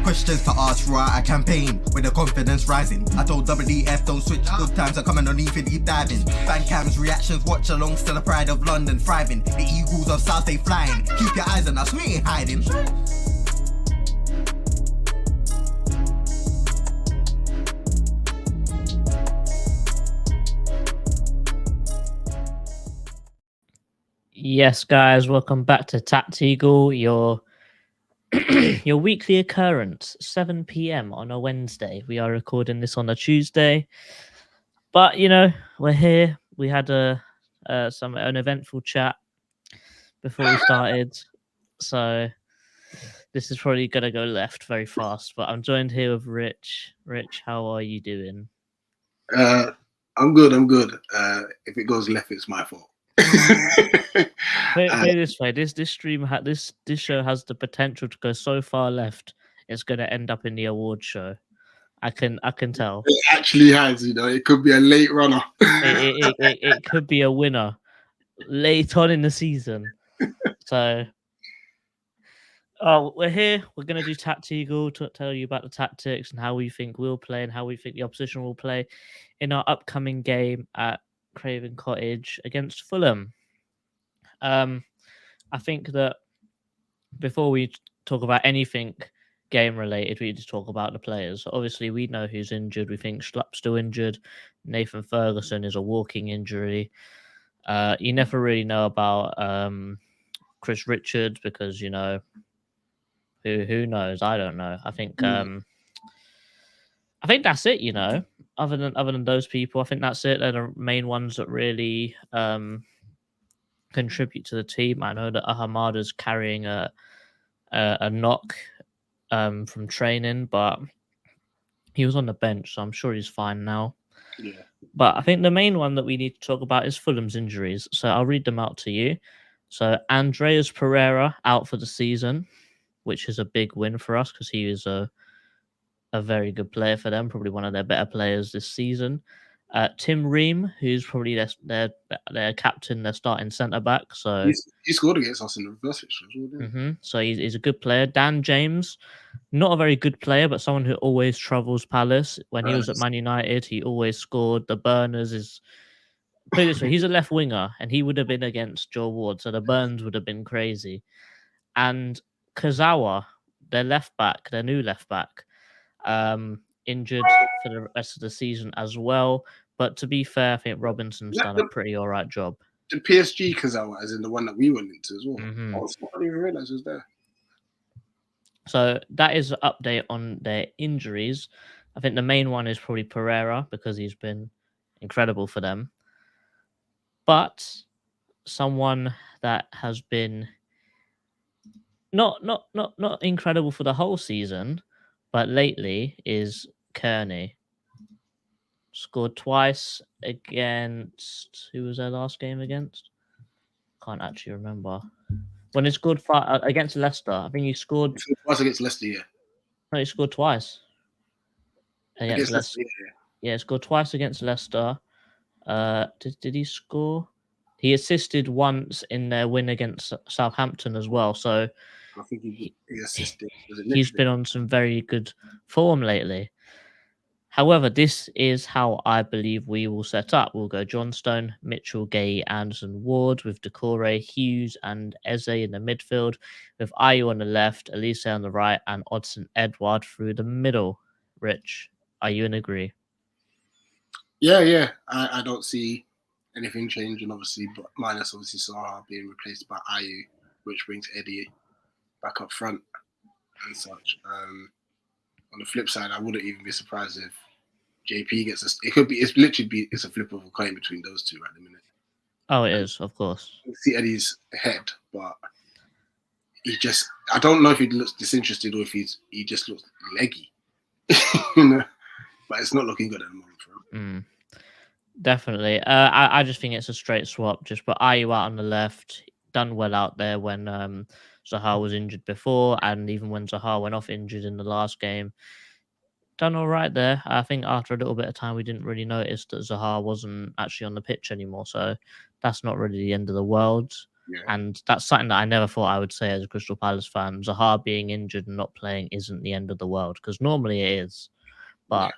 Questions to ask, right? A campaign with the confidence rising. I told WDF don't switch, good times are coming on even deep diving. Fan cams, reactions, watch along, still the pride of London thriving. The Eagles of South, they flying. Keep your eyes on us, we ain't hiding. Yes, guys, welcome back to TACT, your your weekly occurrence, 7 p.m. on a Wednesday. We are recording this on a Tuesday, but you know we're here. We had an eventful chat before we started, so this is probably gonna go left very fast. But I'm joined here with Rich. Rich, how are you doing? I'm good. If it goes left, it's my fault. Put it this way: this stream this show has the potential to go so far left, it's going to end up in the award show. I can tell. It actually has, it could be a late runner. it could be a winner late on in the season. So, we're here. We're going to do Tactical to tell you about the tactics and how we think we'll play and how we think the opposition will play in our upcoming game at Craven Cottage against Fulham. I think that before we talk about anything game related, we just talk about the players. Obviously, we know who's injured. We think Schlupp's still injured. Nathan Ferguson is a walking injury. You never really know about Chris Richards because who knows? I don't know. I think that's it. Other than those people, I think that's it. They're the main ones that really contribute to the team. I know that Ahamada's carrying a knock from training, but he was on the bench, so I'm sure he's fine now. Yeah. But I think the main one that we need to talk about is Fulham's injuries. So I'll read them out to you. So Andreas Pereira out for the season, which is a big win for us because he is a very good player for them, probably one of their better players this season. Tim Ream, who's probably their captain, their starting centre back. So he scored against us in the reverse fixture as well, didn't he? So he's a good player. Dan James, not a very good player, but someone who always troubles Palace. When he was at Man United, he always scored. The burners is put it this way: he's a left winger, and he would have been against Joe Ward, so the burns would have been crazy. And Kazawa, their new left back, injured for the rest of the season as well. But to be fair, I think Robinson's done a pretty all right job. The PSG Kazawa, as in the one that we went into as well. Mm-hmm. I didn't even realize it was there. So that is an update on their injuries. I think the main one is probably Pereira because he's been incredible for them. But someone that has been not incredible for the whole season, but lately is Kearney. Scored twice against... Who was their last game against? Can't actually remember. When he scored against Leicester, I think he scored... Twice against Leicester, yeah. No, he scored twice. Against Leicester. Yeah, he scored twice against Leicester. Did he score? He assisted once in their win against Southampton as well. So I think he assisted. He's been on some very good form lately. However, this is how I believe we will set up. We'll go Johnstone, Mitchell, Gay, Anderson, Ward with Decore, Hughes and Eze in the midfield, with Ayew on the left, Elise on the right, and Odsonne Edouard through the middle. Rich, are you in agree? Yeah. I don't see anything changing, obviously, but minus obviously Zaha being replaced by Ayew, which brings Eddie back up front and such. On the flip side, I wouldn't even be surprised if JP gets a... It's a flip of a coin between those two at the minute. Oh, it is, of course. You see Eddie's head, but I don't know if he looks disinterested or if he just looks leggy. But it's not looking good at the moment for him. Definitely. I just think it's a straight swap. Just put Ayew out on the left. Done well out there when Zaha was injured before, and even when Zaha went off injured in the last game. Done all right there. I think after a little bit of time, we didn't really notice that Zaha wasn't actually on the pitch anymore. So that's not really the end of the world. Yeah. And that's something that I never thought I would say as a Crystal Palace fan. Zaha being injured and not playing isn't the end of the world, because normally it is. But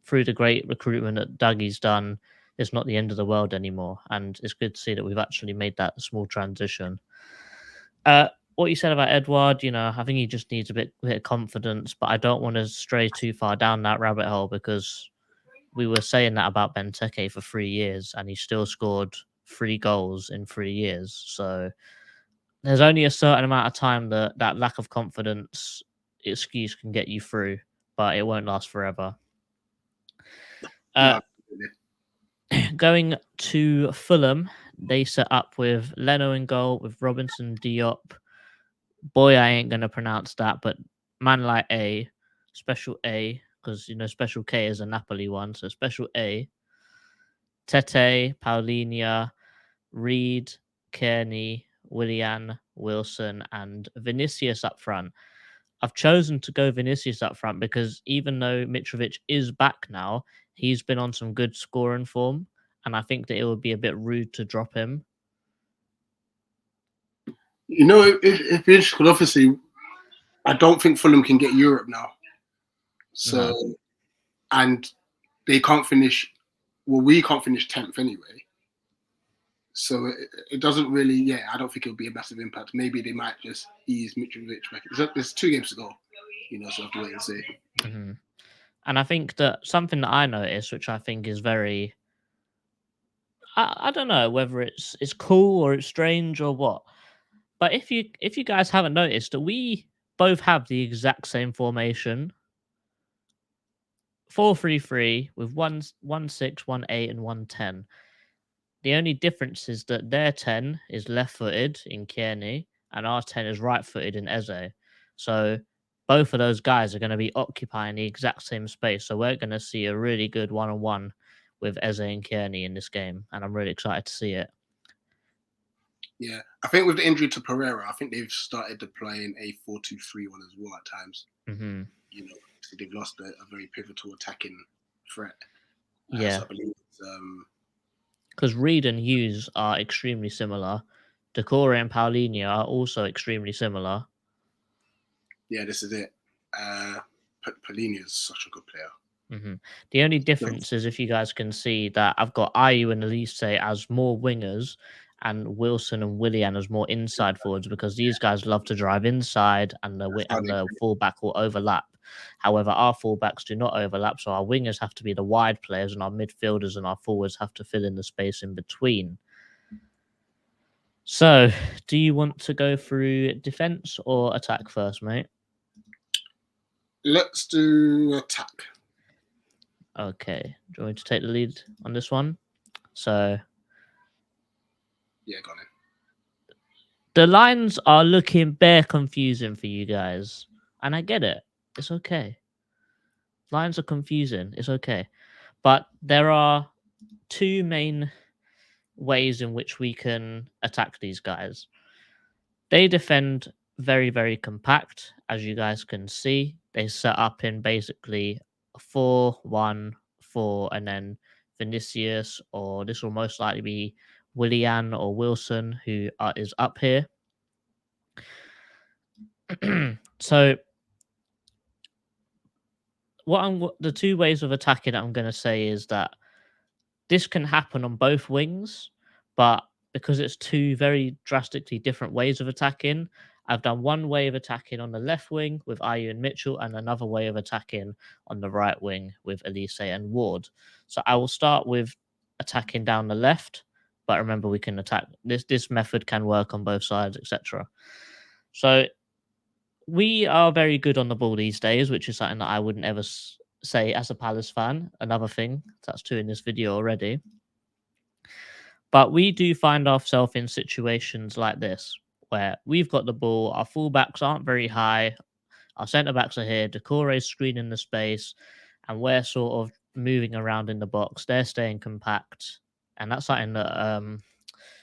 through the great recruitment that Dougie's done, it's not the end of the world anymore. And it's good to see that we've actually made that small transition. What you said about Edward, I think he just needs a bit of confidence, but I don't want to stray too far down that rabbit hole, because we were saying that about Benteke for 3 years and he still scored 3 goals in 3 years. So there's only a certain amount of time that that lack of confidence excuse can get you through, but it won't last forever. Going to Fulham, they set up with Leno in goal, with Robinson, Diop. Boy, I ain't gonna pronounce that, but man like A, special A, because special K is a Napoli one, so special A. Tete, Paulinho, Reed, Kearney, Willian, Wilson, and Vinicius up front. I've chosen to go Vinicius up front because even though Mitrovic is back now, he's been on some good scoring form, and I think that it would be a bit rude to drop him. If it's because obviously, I don't think Fulham can get Europe now. So, and they can't finish. Well, we can't finish 10th anyway. So it doesn't really. Yeah, I don't think it'll be a massive impact. Maybe they might just ease Mitrovic back. There's 2 games to go. So I have to wait and see. Mm-hmm. And I think that something that I noticed, which I think is very, I don't know whether it's cool or it's strange or what, but if you guys haven't noticed, that we both have the exact same formation, 4-3-3 with 1-6, 1-8, and 1-10. The only difference is that their 10 is left-footed in Kearney, and our 10 is right-footed in Eze. So both of those guys are going to be occupying the exact same space. So we're going to see a really good one-on-one with Eze and Kearney in this game, and I'm really excited to see it. Yeah, I think with the injury to Pereira, I think they've started deploying a 4-2-3-1 as well at times. Mm-hmm. So they've lost a very pivotal attacking threat. Yeah. So I believe because Reed and Hughes are extremely similar. Decore and Paulinho are also extremely similar. Yeah, this is it. Paulinho is such a good player. Mm-hmm. The only difference is, if you guys can see, that I've got Ayew and Elise as more wingers and Wilson and Willian as more inside forwards, because these guys love to drive inside and the fullback will overlap. However, our fullbacks do not overlap, so our wingers have to be the wide players and our midfielders and our forwards have to fill in the space in between. So, do you want to go through defense or attack first, mate? Let's do attack. Okay. Do you want me to take the lead on this one? So, yeah, go on in. The lines are looking bare confusing for you guys, and I get it. It's okay. Lines are confusing. It's okay. But there are 2 main ways in which we can attack these guys. They defend very, very compact, as you guys can see. They set up in basically 4-1-4, and then Vinicius, or this will most likely be Willian or Wilson, who is up here. So, the 2 ways of attacking that I'm going to say is that this can happen on both wings, but because it's 2 very drastically different ways of attacking, I've done one way of attacking on the left wing with Ayew and Mitchell, and another way of attacking on the right wing with Elise and Ward. So I will start with attacking down the left, but remember, we can attack this method can work on both sides, etc. So we are very good on the ball these days, which is something that I wouldn't ever say as a Palace fan. Another thing, that's 2 in this video already. But we do find ourselves in situations like this, where we've got the ball, our fullbacks aren't very high, our centre-backs are here, Decore is screening the space, and we're sort of moving around in the box. They're staying compact, and that's something that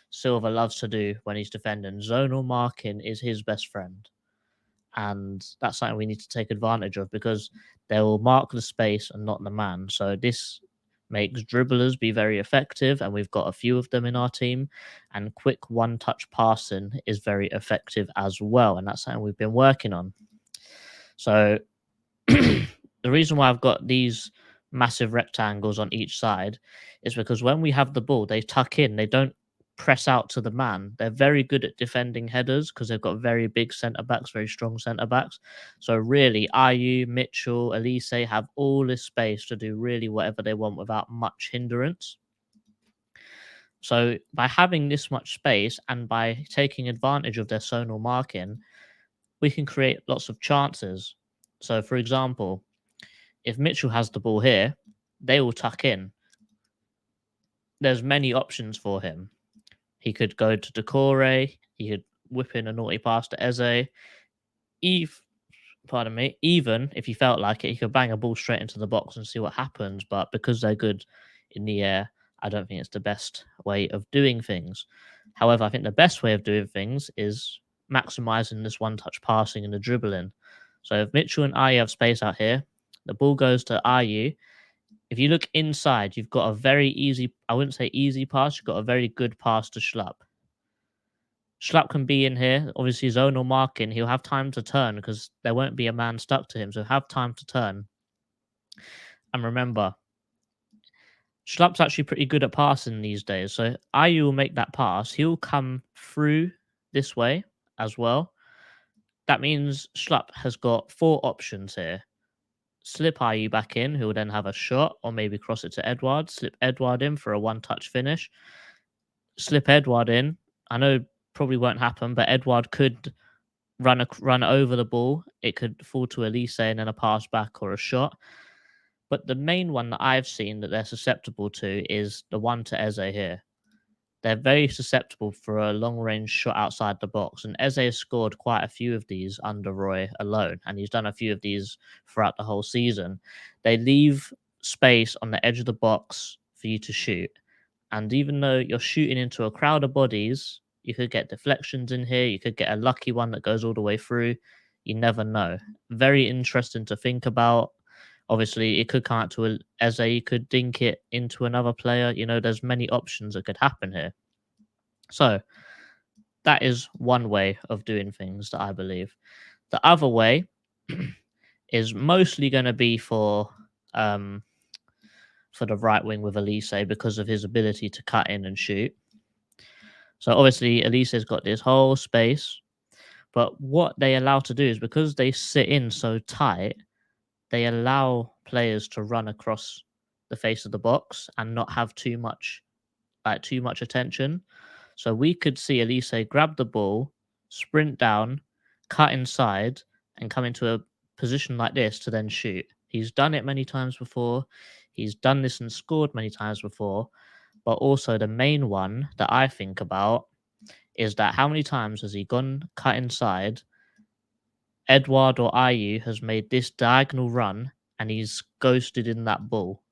Silva loves to do when he's defending. Zonal marking is his best friend. And that's something we need to take advantage of, because they will mark the space and not the man. So this makes dribblers be very effective, and we've got a few of them in our team. And quick one-touch passing is very effective as well, and that's something we've been working on. So the reason why I've got these massive rectangles on each side is because when we have the ball, they tuck in. They don't press out to the man. They're very good at defending headers because they've got very big centre backs, very strong centre backs. So really, Ayew, Mitchell, Elise have all this space to do really whatever they want without much hindrance. So by having this much space and by taking advantage of their zonal marking, we can create lots of chances. So for example, if Mitchell has the ball here, they will tuck in. There's many options for him. He could go to Decore. He could whip in a naughty pass to Eze. Even if he felt like it, he could bang a ball straight into the box and see what happens. But because they're good in the air, I don't think it's the best way of doing things. However, I think the best way of doing things is maximizing this one-touch passing and the dribbling. So if Mitchell and Ayew have space out here, the ball goes to Ayew. If you look inside, you've got a very easy, I wouldn't say easy pass, you've got a very good pass to Schlupp. Schlupp can be in here, obviously zonal marking, he'll have time to turn because there won't be a man stuck to him, so have time to turn. And remember, Schlupp's actually pretty good at passing these days, so Ayew will make that pass, he'll come through this way as well. That means Schlupp has got 4 options here. Slip Ayew back in, who will then have a shot, or maybe cross it to Edouard. Slip Edouard in for a one-touch finish. Slip Edouard in. I know probably won't happen, but Edouard could run over the ball. It could fall to Elise and then a pass back or a shot. But the main one that I've seen that they're susceptible to is the one to Eze here. They're very susceptible for a long-range shot outside the box, and Eze has scored quite a few of these under Roy alone, and he's done a few of these throughout the whole season. They leave space on the edge of the box for you to shoot, and even though you're shooting into a crowd of bodies, you could get deflections in here, you could get a lucky one that goes all the way through, you never know. Very interesting to think about. Obviously, it could come out to Eze, you could dink it into another player. You know, there's many options that could happen here. So, that is one way of doing things that I believe. The other way is mostly going to be for the right wing with Elise because of his ability to cut in and shoot. So, obviously, Elise's got this whole space. But what they allow to do is because they sit in so tight, they allow players to run across the face of the box and not have too much attention. So we could see Elise grab the ball, sprint down, cut inside, and come into a position like this to then shoot. He's done it many times before. He's done this and scored many times before. But also the main one that I think about is that how many times has he gone cut inside, Edouard or Ayew has made this diagonal run and he's ghosted in that ball.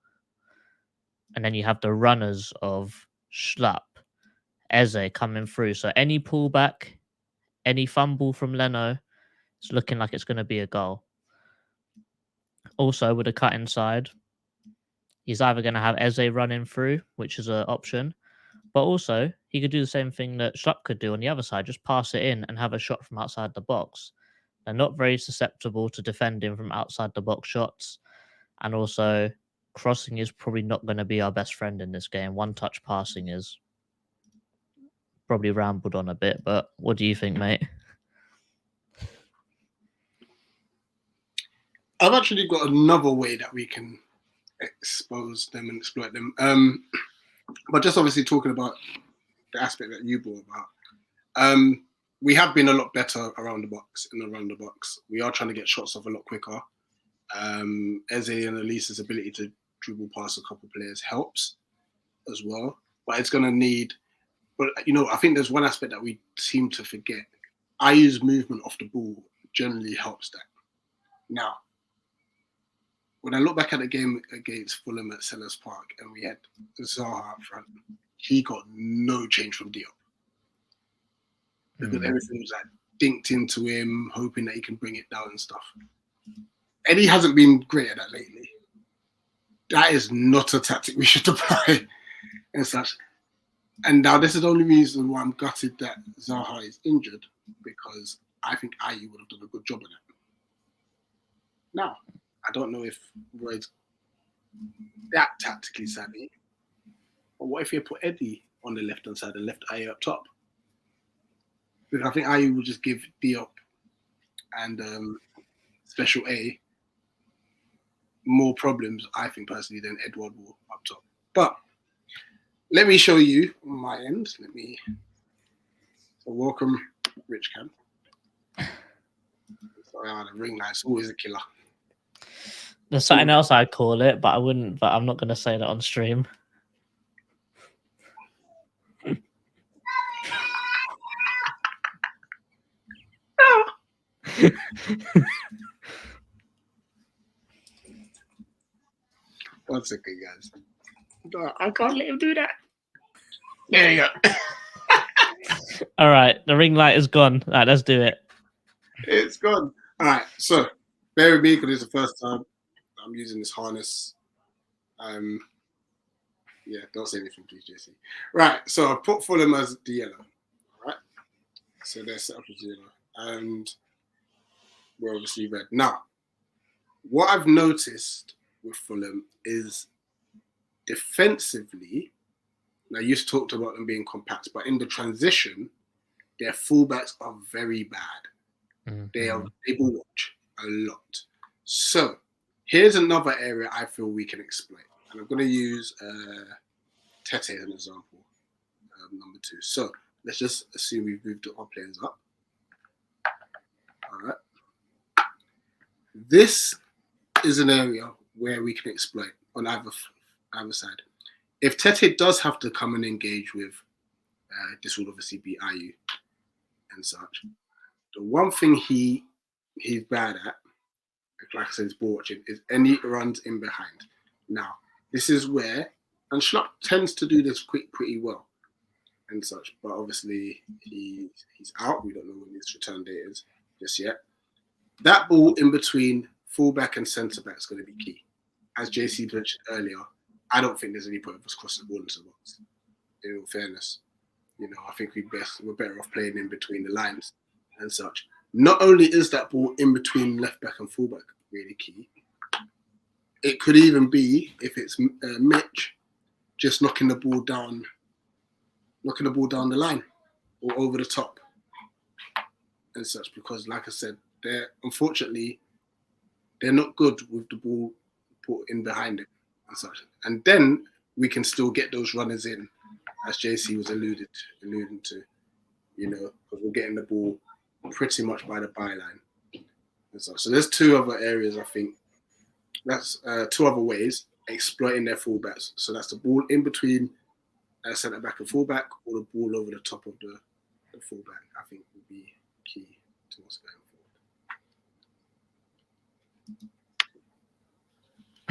And then you have the runners of Schlupp, Eze coming through. So any pullback, any fumble from Leno, it's looking like it's going to be a goal. Also, with a cut inside, he's either going to have Eze running through, which is an option, but also he could do the same thing that Schlupp could do on the other side, just pass it in and have a shot from outside the box. They're not very susceptible to defending from outside the box shots. And also, crossing is probably not going to be our best friend in this game. One-touch passing is. Probably rambled on a bit, but what do you think, mate? I've actually got another way that we can expose them and exploit them. But just obviously talking about the aspect that you brought about. We have been a lot better around the box, We are trying to get shots off a lot quicker. Eze and Elise's ability to dribble past a couple players helps as well. But it's going to need... But, you know, I think there's one aspect that we seem to forget. Ayew's movement off the ball generally helps that. Now, when I look back at the game against Fulham at Sellers Park and we had Zaha up front, he got no change from Diop. Because everything was like dinked into him, hoping that he can bring it down and stuff. And he hasn't been great at that lately. that is not a tactic we should apply and such. And now this is the only reason why I'm gutted that Zaha is injured, because I think Ayew would have done a good job of that. Now, I don't know if Roy's that tactically savvy, but what if you put Eddie on the left-hand side and left Ayew up top? Because I think Ayew will just give Diop and Special A more problems, I think, personally, than Edward will up top. But let me show you on my end. So welcome, Rich Cam. Sorry, the ring light's always a killer. There's something else I'd call it, but I wouldn't. But I'm not going to say that on stream. One second, guys. I can't let him do that. There you go. All right, the ring light is gone. All right, let's do it. It's gone. All right, so bear with me because it's the first time I'm using this harness. Yeah, don't say anything, please, JC. Right, so I put Fulham as the yellow. All right, so they're set up as yellow, and we're obviously red. Now, what I've noticed with Fulham is defensively. Now, you talked about them being compact, but in the transition, their fullbacks are very bad. Mm-hmm. They will watch a lot. So here's another area I feel we can exploit. And I'm going to use Tete as an example, number 2. So let's just assume we've moved our players up. All right. This is an area where we can exploit on either side. If Tete does have to come and engage with, this will obviously be Ayew and such. The one thing he's bad at, like I said, is ball watching, is any runs in behind. Now, this is where, and Schlupp tends to do this pretty well and such, but obviously he's out. We don't know when his return date is just yet. That ball in between fullback and centre back is going to be key. As JC mentioned earlier, I don't think there's any point of us crossing the ball into the box. In all fairness, I think we're better off playing in between the lines and such. Not only is that ball in between left back and full back really key, it could even be, if it's Mitch, just knocking the ball down the line or over the top and such. Because, like I said, they're not good with the ball put in behind it and such. And then we can still get those runners in, as JC was alluding to, because we're getting the ball pretty much by the byline and such. So there's 2 other areas, I think. That's 2 other ways exploiting their fullbacks. So that's the ball in between centre back and fullback, or the ball over the top of the fullback. I think would be key to what's going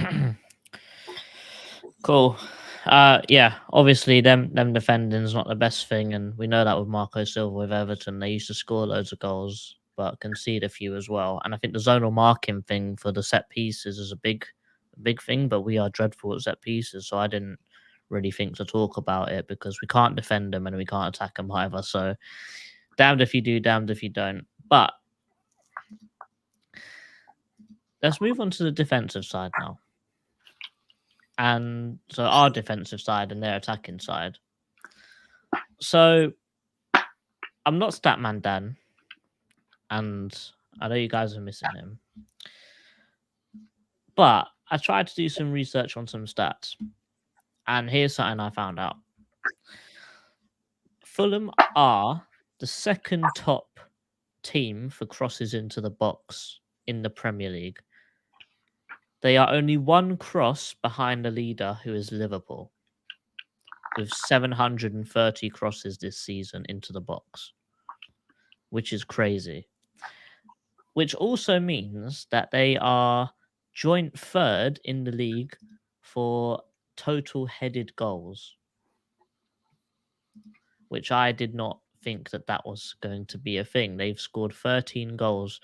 forward. Cool. Yeah, obviously them defending is not the best thing, and we know that with Marco Silva with Everton. They used to score loads of goals, but concede a few as well. And I think the zonal marking thing for the set pieces is a big thing, but we are dreadful at set pieces, so I didn't really think to talk about it because we can't defend them and we can't attack them either. So damned if you do, damned if you don't. But let's move on to the defensive side now. And so our defensive side and their attacking side. So I'm not Statman Dan, and I know you guys are missing him. But I tried to do some research on some stats, and here's something I found out. Fulham are the 2nd top team for crosses into the box in the Premier League. They are only 1 cross behind the leader, who is Liverpool, with 730 crosses this season into the box, which is crazy. Which also means that they are joint 3rd in the league for total headed goals, which I did not think that was going to be a thing. They've scored 13 goals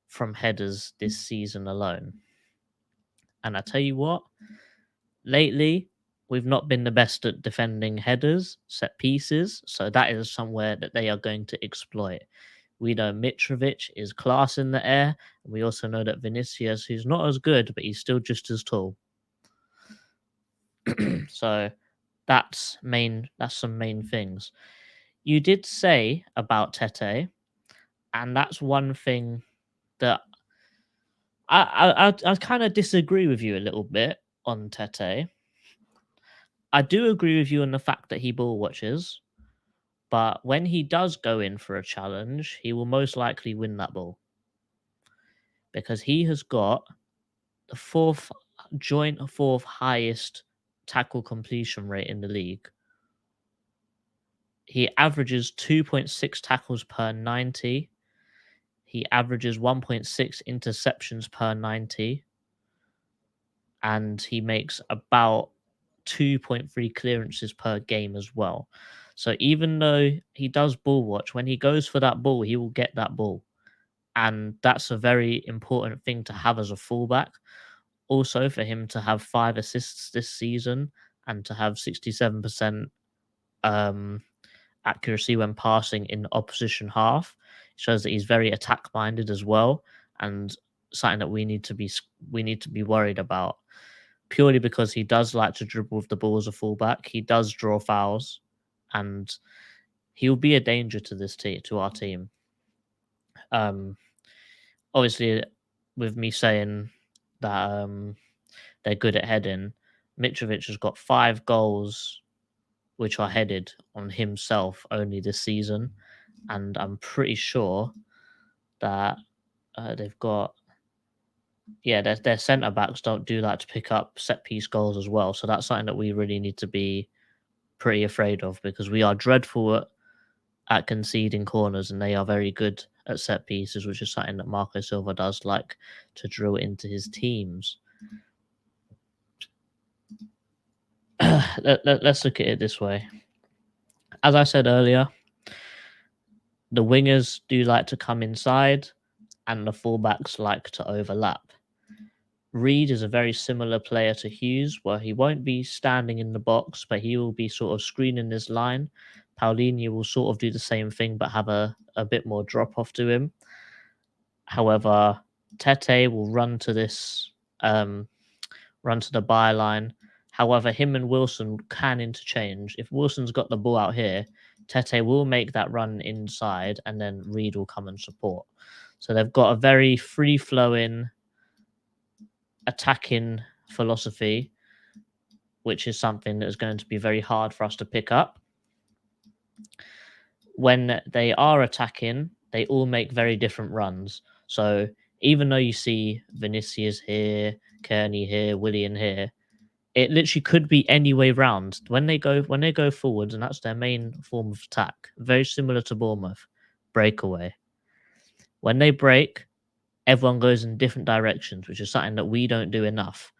from headers this season alone. And I tell you what, lately, we've not been the best at defending headers, set pieces, so that is somewhere that they are going to exploit. We know Mitrovic is class in the air. And we also know that Vinicius, who's not as good, but he's still just as tall. So that's some main things. You did say about Tete, and that's one thing that I kind of disagree with you a little bit on Tete. I do agree with you on the fact that he ball watches, but when he does go in for a challenge, he will most likely win that ball because he has got the fourth highest tackle completion rate in the league. He averages 2.6 tackles per 90. He averages 1.6 interceptions per 90. And he makes about 2.3 clearances per game as well. So even though he does ball watch, when he goes for that ball, he will get that ball. And that's a very important thing to have as a fullback. Also, for him to have 5 assists this season and to have 67% accuracy when passing in the opposition half shows that he's very attack minded as well, and something that we need to be worried about. Purely because he does like to dribble with the ball as a fullback, he does draw fouls, and he'll be a danger to to our team. Obviously, with me saying that they're good at heading, Mitrovic has got 5 goals which are headed on himself only this season, and I'm pretty sure that they've got their centre backs don't do that to pick up set piece goals as well. So that's something that we really need to be pretty afraid of because we are dreadful at conceding corners and they are very good at set pieces, which is something that Marco Silva does like to drill into his teams. Let's look at it this way. As I said earlier, the wingers do like to come inside and the fullbacks like to overlap. Reed is a very similar player to Hughes, where he won't be standing in the box, but he will be sort of screening this line. Paulinho will sort of do the same thing, but have a bit more drop off to him. However, Tete will run to the byline. However, him and Wilson can interchange. If Wilson's got the ball out here, Tete will make that run inside, and then Reed will come and support. So they've got a very free-flowing attacking philosophy, which is something that is going to be very hard for us to pick up. When they are attacking, they all make very different runs. So even though you see Vinicius here, Kearney here, Willian here, it literally could be any way round. When they go forwards, and that's their main form of attack, very similar to Bournemouth, breakaway. When they break, everyone goes in different directions, which is something that we don't do enough.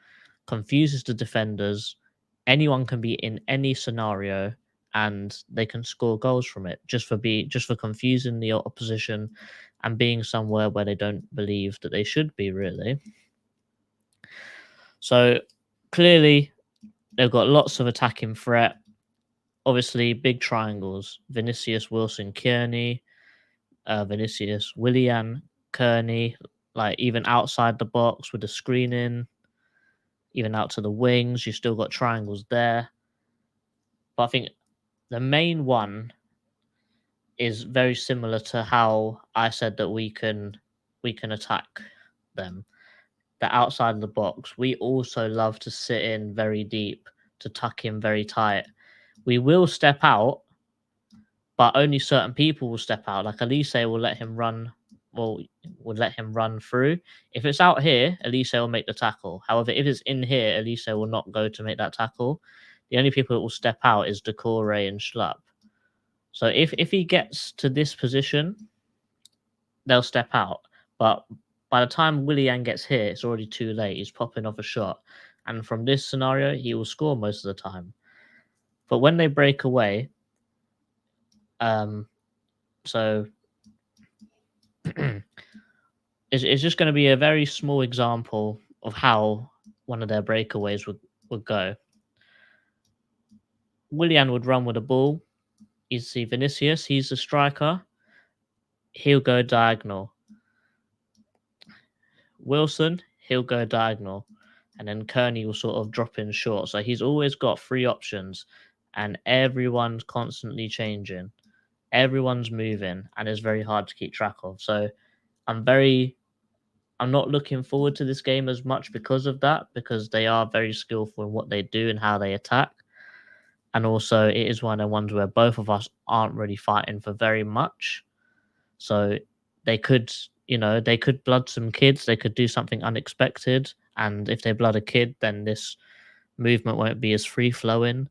Confuses the defenders. Anyone can be in any scenario and they can score goals from it just for confusing the opposition and being somewhere where they don't believe that they should be, really. So clearly they've got lots of attacking threat. Obviously, big triangles: Vinicius, Wilson, Kearney, Vinicius, Willian, Kearney, like even outside the box with the screening, even out to the wings, you've still got triangles there. But I think the main one is very similar to how I said that we can attack them. The outside of the box, we also love to sit in very deep, to tuck in very tight. We will step out, but only certain people will step out. Like Elise will let him run. Well, would let him run through. If it's out here, Elise will make the tackle. However, if it's in here, Elise will not go to make that tackle. The only people that will step out is Decore and Schlapp. So if he gets to this position, they'll step out. But by the time Willian gets here, it's already too late. He's popping off a shot. And from this scenario, he will score most of the time. But when they break away, so it's just going to be a very small example of how one of their breakaways would go. Willian would run with the ball. You see Vinicius, he's the striker. He'll go diagonal. Wilson, he'll go diagonal. And then Kearney will sort of drop in short. So he's always got 3 options. And everyone's constantly changing. Everyone's moving. And it's very hard to keep track of. So I'm not looking forward to this game as much because of that. Because they are very skillful in what they do and how they attack. And also, it is one of the ones where both of us aren't really fighting for very much. So they could, they could blood some kids. They could do something unexpected. And if they blood a kid, then this movement won't be as free flowing.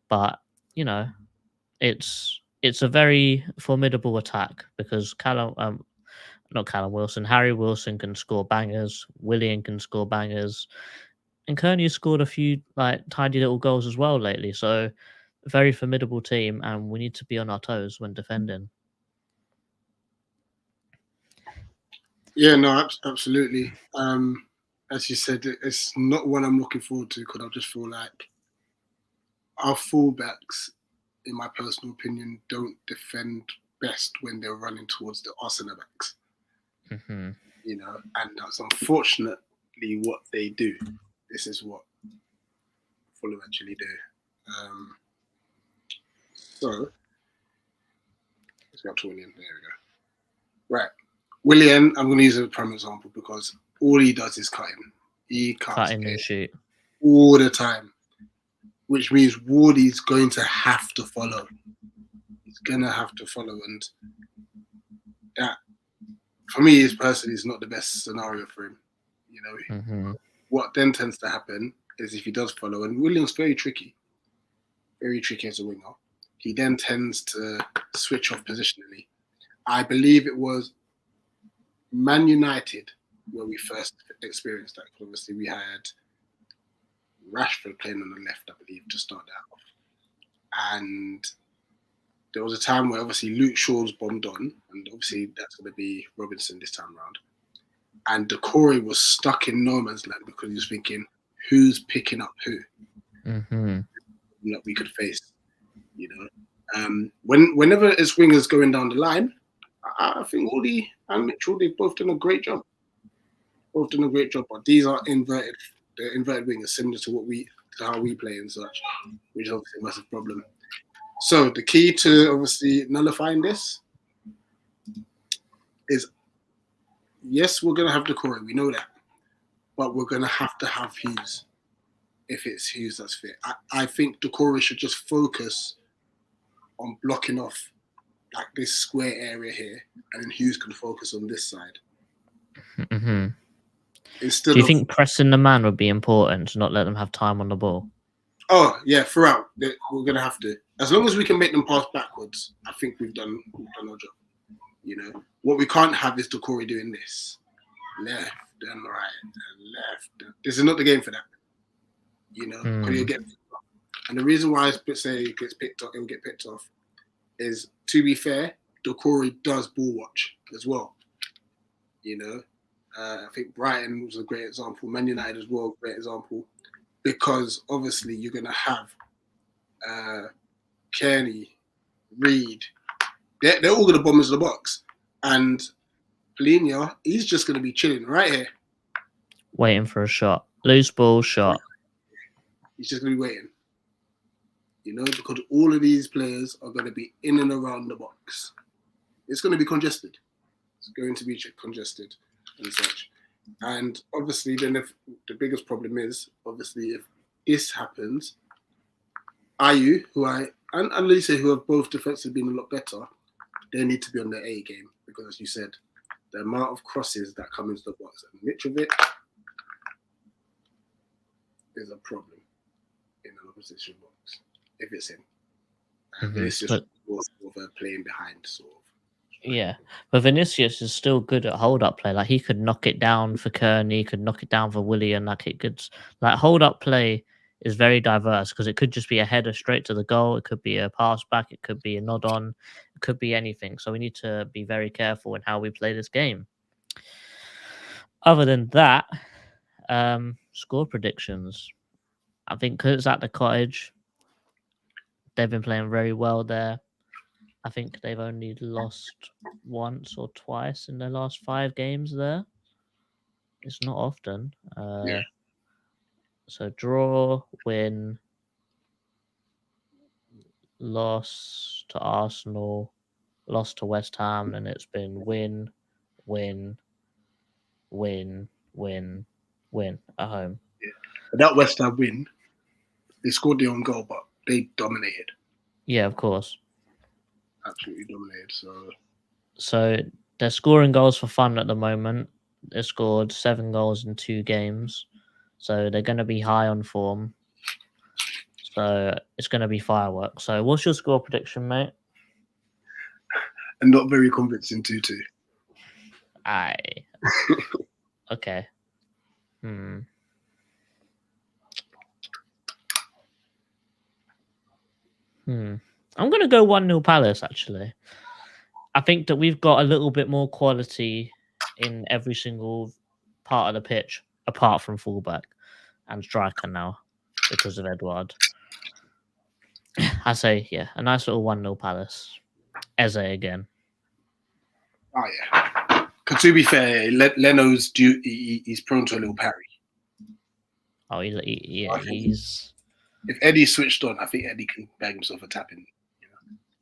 But, it's a very formidable attack because not Callum Wilson, Harry Wilson can score bangers. Willian can score bangers. And Kearney scored a few tiny little goals as well lately. So very formidable team, and we need to be on our toes when defending. Yeah, no, absolutely. As you said, it's not one I'm looking forward to because I just feel like our fullbacks, in my personal opinion, don't defend best when they're running towards our centre backs. Mm-hmm. And that's unfortunately what they do. This is what Fulham actually do. So let's go to Willian. There we go. Right, Willian. I'm going to use a prime example because all he does is cutting. He cuts Cutting and shoot all the time, which means Wardy's going to have to follow. He's going to have to follow, and that, for me, is personally is not the best scenario for him. Mm-hmm. What then tends to happen is if he does follow, and William's very tricky as a winger, he then tends to switch off positionally. I believe it was Man United where we first experienced that. Obviously, we had Rashford playing on the left, I believe, to start that off. And there was a time where obviously Luke Shaw's bombed on, and obviously that's going to be Robinson this time round. And Decore was stuck in no man's land because he was thinking, who's picking up who? Mm-hmm. That we could face, whenever it's wingers going down the line, I think Woody and Mitchell, they've both done a great job. But these are inverted wingers, similar to how we play and such, which is obviously a massive problem. So the key to obviously nullifying this is, yes, we're going to have Decore, we know that, but we're going to have Hughes. If it's Hughes that's fit, I think Decore should just focus on blocking off like this square area here, and then Hughes can focus on this side. Mm-hmm. Do you think pressing the man would be important to not let them have time on the ball? Oh yeah, throughout we're gonna have to. As long as we can make them pass backwards, I think we've done our job. What we can't have is Decore doing this, left and right and left. This is not the game for that. You'll get, and the reason why I say it gets picked up, it will get picked off, is, to be fair, Decore does ball watch as well. I think Brighton was a great example, Man United as well, great example, because obviously you're going to have Kearney, Reed, they're all going to bomb into the box, and Polina, he's just going to be chilling right here, waiting for a shot, loose ball shot. He's just going to be waiting, because all of these players are going to be in and around the box. It's going to be congested. It's going to be congested and such. And obviously, then if the biggest problem is, obviously, if this happens, Ayew, and Lise, who have both defensively been a lot better, they need to be on their A game, because as you said, the amount of crosses that come into the box, and Mitrovic is a problem in an opposition box if it's him. It's just playing behind, sort of. Yeah, but Vinicius is still good at hold-up play. Like, he could knock it down for Kearney, could knock it down for Willian. Hold-up play is very diverse, because it could just be a header straight to the goal. It could be a pass back. It could be a nod on. It could be anything. So we need to be very careful in how we play this game. Other than that, score predictions. I think because it's at the Cottage, they've been playing very well there. I think they've only lost once or twice in their last 5 games there. It's not often. Yeah. So draw, win, loss to Arsenal, loss to West Ham, and it's been win, win, win, win, win at home. But that West Ham win, they scored their own goal, but they dominated. Yeah, of course. Absolutely dominated. So they're scoring goals for fun at the moment. They scored 7 goals in 2 games. So they're going to be high on form. So it's going to be fireworks. So what's your score prediction, mate? And not very convincing 2-2. Aye. Okay. I'm going to go 1-0 Palace, actually. I think that we've got a little bit more quality in every single part of the pitch, apart from fullback and striker now, because of Edouard. I say, yeah, a nice little 1-0 Palace. Eze again. Oh, yeah. Because to be fair, Leno's he's prone to a little parry. Oh, he's... If Eddie switched on, I think Eddie can bag himself a tap in.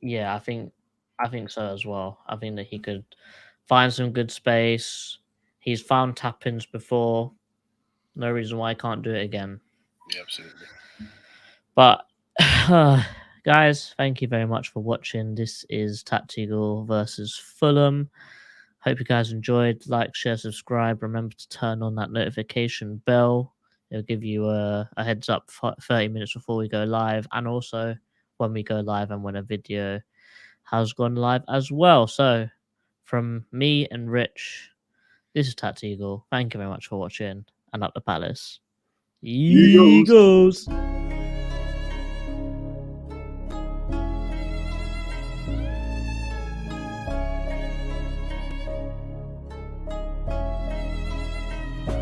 Yeah, I think so as well. I think that he could find some good space. He's found tap-ins before. No reason why I can't do it again. Yeah, absolutely. But guys, thank you very much for watching. This is Tactical versus Fulham. Hope you guys enjoyed. Like, share, subscribe. Remember to turn on that notification bell. It'll give you a heads up 30 minutes before we go live, and also when we go live and when a video has gone live as well. So from me and Rich, this is Tactical. Thank you very much for watching, and up the Palace. Eagles!